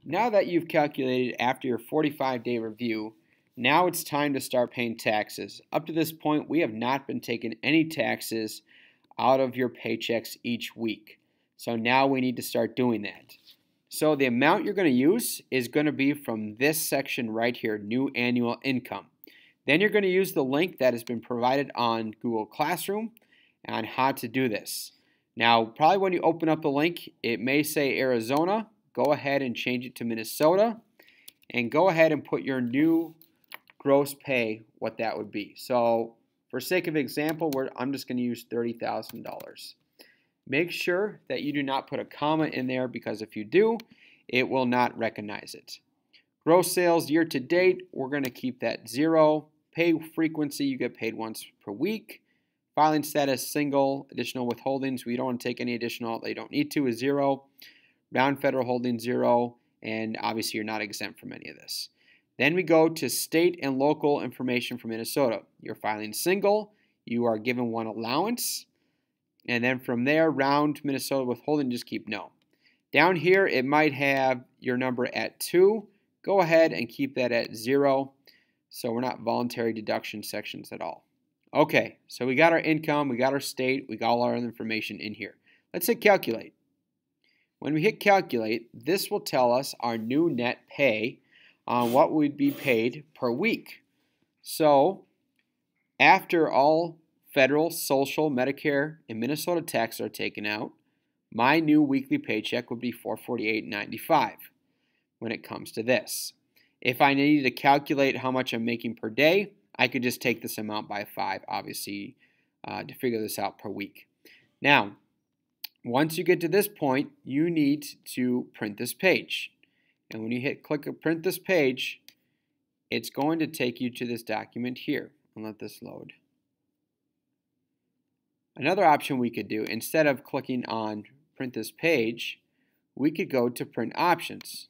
Now that you've calculated after your 45-day review, now it's time to start paying taxes. Up to this point, we have not been taking any taxes out of your paychecks each week. So now we need to start doing that. So the amount you're going to use is going to be from this section right here, new annual income. Then you're going to use the link that has been provided on Google Classroom on how to do this. Now, probably when you open up the link, it may say Arizona. Go ahead and change it to Minnesota, and go ahead and put your new gross pay, what that would be. So for sake of example, I'm just going to use $30,000. Make sure that you do not put a comma in there, because if you do, it will not recognize it. Gross sales year to date, we're going to keep that 0. Pay frequency, you get paid once per week. Filing status, single. Additional withholdings, we don't want to take any additional, they don't need to, is 0. Round federal holding 0, and obviously you're not exempt from any of this. Then we go to state and local information for Minnesota. You're filing single, you are given 1 allowance, and then from there, round Minnesota withholding, just keep no. Down here, it might have your number at 2. Go ahead and keep that at 0, so we're not voluntary deduction sections at all. Okay, so we got our income, we got our state, we got all our information in here. Let's hit calculate. When we hit calculate, this will tell us our new net pay on what we'd be paid per week. So after all federal, social, Medicare, and Minnesota taxes are taken out, my new weekly paycheck would be $448.95 when it comes to this. If I needed to calculate how much I'm making per day, I could just take this amount by 5, obviously, to figure this out per week. Now, once you get to this point, you need to print this page. And when you click print this page, it's going to take you to this document here. And let this load. Another option we could do, instead of clicking on print this page, we could go to print options.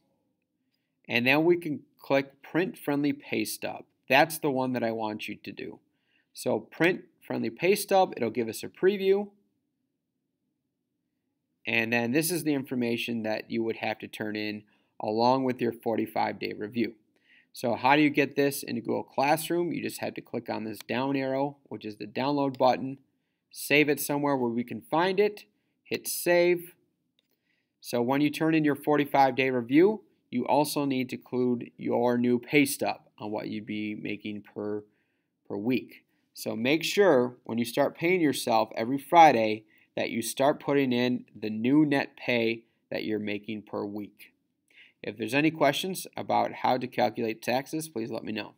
And then we can click print friendly pay stub. That's the one that I want you to do. So print friendly pay stub, it'll give us a preview. And then this is the information that you would have to turn in along with your 45-day review. So how do you get this into Google Classroom? You just have to click on this down arrow, which is the download button, save it somewhere where we can find it, hit save. So when you turn in your 45-day review, you also need to include your new pay stub on what you'd be making per week. So make sure when you start paying yourself every Friday that you start putting in the new net pay that you're making per week. If there's any questions about how to calculate taxes, please let me know.